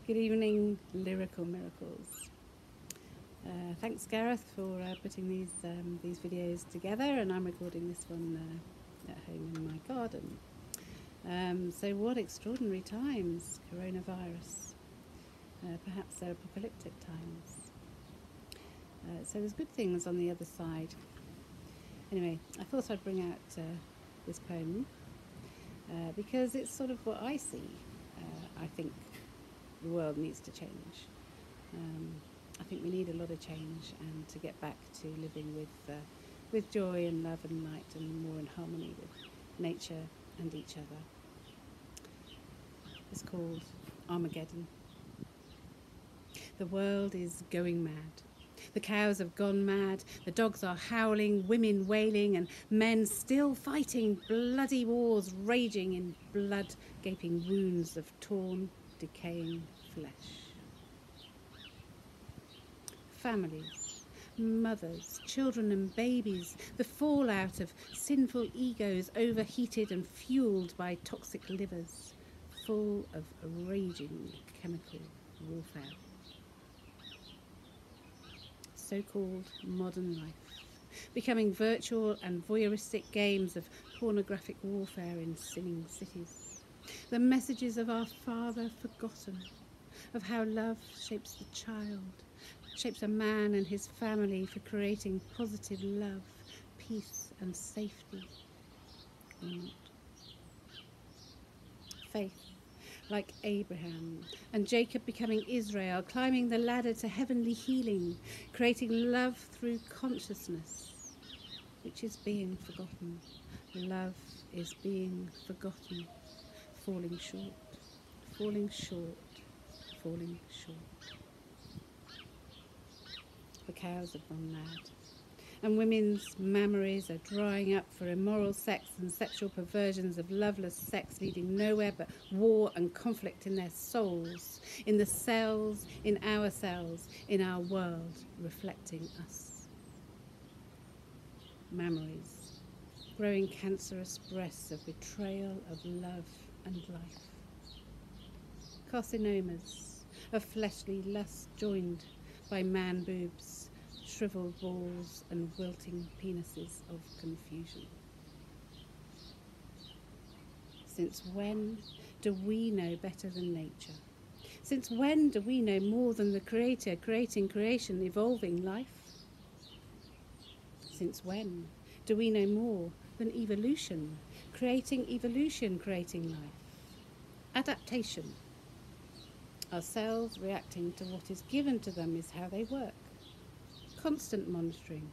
Good evening, Lyrical Miracles. Thanks, Gareth, for putting these videos together, and I'm recording this one at home in my garden. So what extraordinary times, coronavirus. Perhaps they're apocalyptic times. So there's good things on the other side. Anyway, I thought I'd bring out this poem because it's sort of what I see. I think the world needs to change. I think we need a lot of change, and to get back to living with joy and love and light, and more in harmony with nature and each other. It's called Armageddon. The world is going mad. The cows have gone mad, the dogs are howling, women wailing, and men still fighting bloody wars raging in blood-gaping wounds of torn, decaying flesh. Families, mothers, children and babies, the fallout of sinful egos overheated and fueled by toxic livers, full of raging chemical warfare. So-called modern life, becoming virtual and voyeuristic games of pornographic warfare in sinning cities. The messages of our Father forgotten, of how love shapes the child, shapes a man and his family for creating positive love, peace and safety. Or not. Faith, like Abraham, and Jacob becoming Israel, climbing the ladder to heavenly healing, creating love through consciousness, which is being forgotten. Love is being forgotten, falling short, falling short, falling short. The cows have gone mad, and women's mammaries are drying up for immoral sex and sexual perversions of loveless sex leading nowhere but war and conflict in their souls, in the cells, in our world, reflecting us. Mammaries, growing cancerous breasts of betrayal of love and life. Carcinomas of fleshly lust joined by man boobs, shriveled balls and wilting penises of confusion. Since when do we know better than nature? Since when do we know more than the Creator, creating creation, evolving life? Since when do we know more than evolution, creating life? Adaptation. Our cells reacting to what is given to them is how they work. Constant monitoring,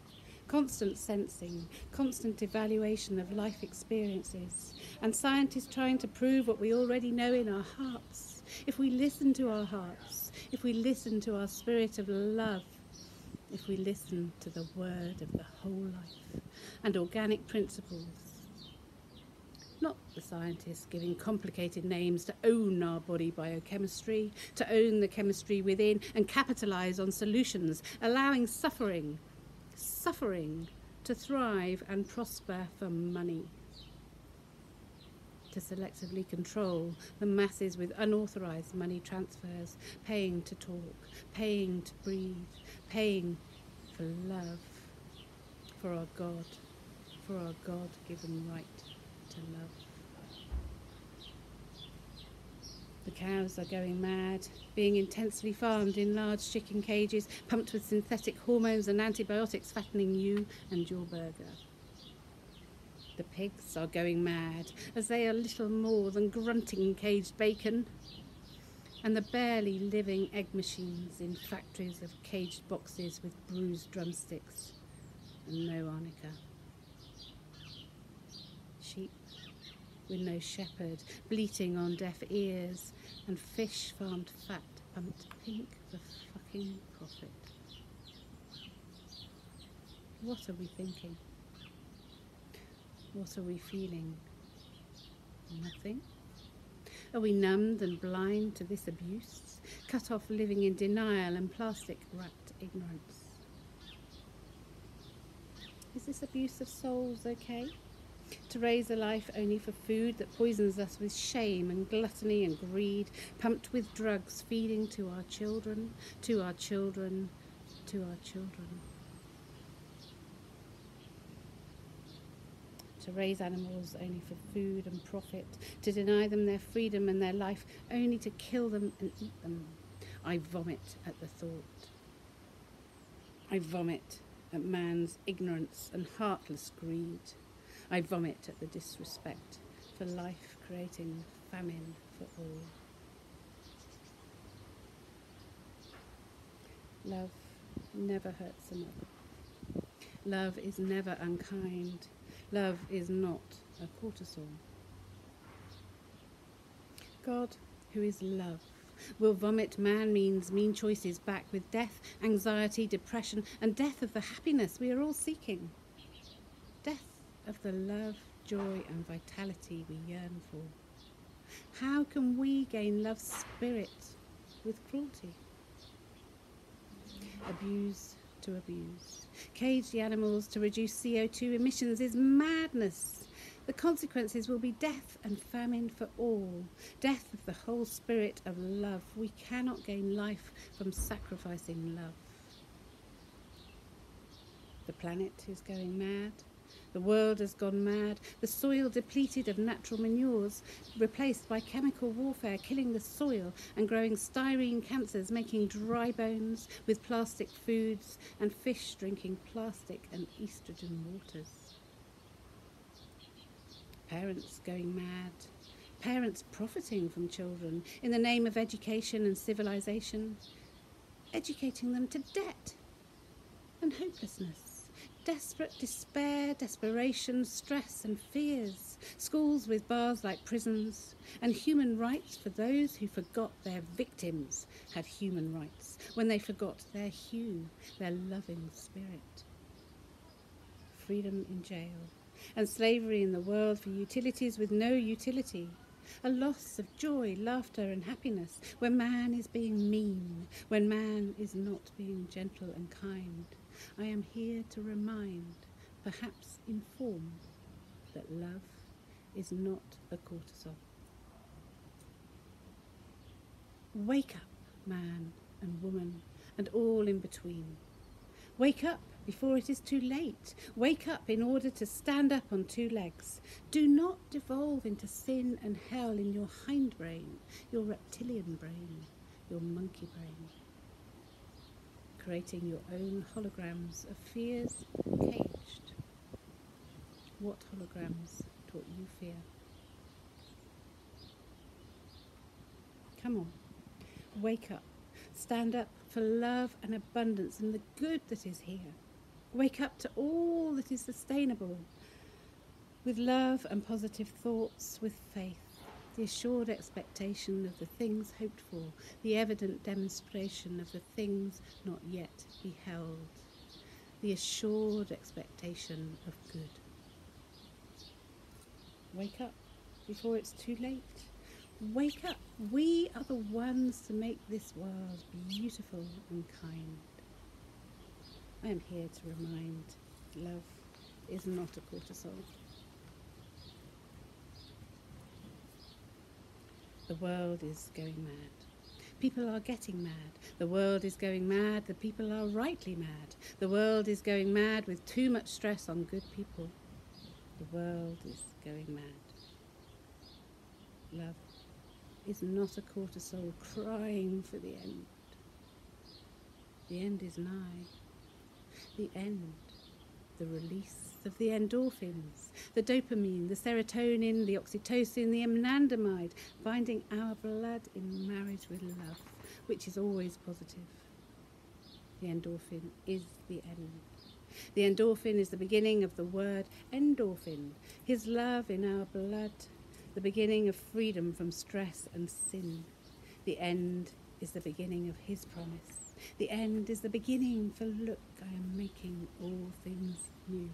constant sensing, constant evaluation of life experiences, and scientists trying to prove what we already know in our hearts. If we listen to our hearts, if we listen to our spirit of love, if we listen to the word of the whole life and organic principles. Not the scientists giving complicated names to own our body biochemistry, to own the chemistry within and capitalise on solutions, allowing suffering to thrive and prosper for money. To selectively control the masses with unauthorised money transfers, paying to talk, paying to breathe, paying for love, for our God-given right to love. The cows are going mad, being intensely farmed in large chicken cages, pumped with synthetic hormones and antibiotics, fattening you and your burger. The pigs are going mad, as they are little more than grunting caged bacon, and the barely living egg machines in factories of caged boxes with bruised drumsticks and no arnica. Sheep with no shepherd, bleating on deaf ears, and fish farmed fat, pumped pink for fucking profit. What are we thinking? What are we feeling? Nothing? Are we numbed and blind to this abuse, cut off living in denial and plastic-wrapped ignorance? Is this abuse of souls okay? to raise a life only for food that poisons us with shame and gluttony and greed, pumped with drugs, feeding to our children, to our children, to our children. To raise animals only for food and profit, to deny them their freedom and their life, only to kill them and eat them. I vomit at the thought. I vomit at man's ignorance and heartless greed. I vomit at the disrespect for life, creating famine for all. Love never hurts another. Love is never unkind. Love is not a cortisol. God, who is love, will vomit mean choices back with death, anxiety, depression, and death of the happiness we are all seeking. Death of the love, joy, and vitality we yearn for. How can we gain love's spirit with cruelty? Abuse to abuse. Cage the animals to reduce CO2 emissions is madness. The consequences will be death and famine for all. Death of the whole spirit of love. We cannot gain life from sacrificing love. The planet is going mad. The world has gone mad. The soil depleted of natural manures, replaced by chemical warfare, killing the soil and growing styrene cancers, making dry bones with plastic foods, and fish drinking plastic and estrogen waters. Parents going mad. Parents profiting from children in the name of education and civilization, educating them to debt and hopelessness. Desperate despair, desperation, stress and fears. Schools with bars like prisons. And human rights for those who forgot their victims had human rights when they forgot their hue, their loving spirit. Freedom in jail. And slavery in the world for utilities with no utility. A loss of joy, laughter and happiness when man is being mean, when man is not being gentle and kind. I am here to remind, perhaps inform, that love is not a cortisol. Wake up, man and woman, and all in between. Wake up before it is too late. Wake up in order to stand up on two legs. Do not devolve into sin and hell in your hindbrain, your reptilian brain, your monkey brain. Creating your own holograms of fears caged. What holograms taught you fear? Come on, wake up. Stand up for love and abundance and the good that is here. Wake up to all that is sustainable, with love and positive thoughts, with faith, the assured expectation of the things hoped for, the evident demonstration of the things not yet beheld, the assured expectation of good. Wake up before it's too late. Wake up. We are the ones to make this world beautiful and kind. I am here to remind, love is not a cortisol. The world is going mad. People are getting mad. The world is going mad. The people are rightly mad. The world is going mad with too much stress on good people. The world is going mad. Love is not a cortisol crying for the end. The end is nigh. The end. The release of the endorphins, the dopamine, the serotonin, the oxytocin, the anandamide, binding our blood in marriage with love, which is always positive. The endorphin is the end. The endorphin is the beginning of the word endorphin, his love in our blood, the beginning of freedom from stress and sin. The end is the beginning of his promise. The end is the beginning, for look, I am making all things new.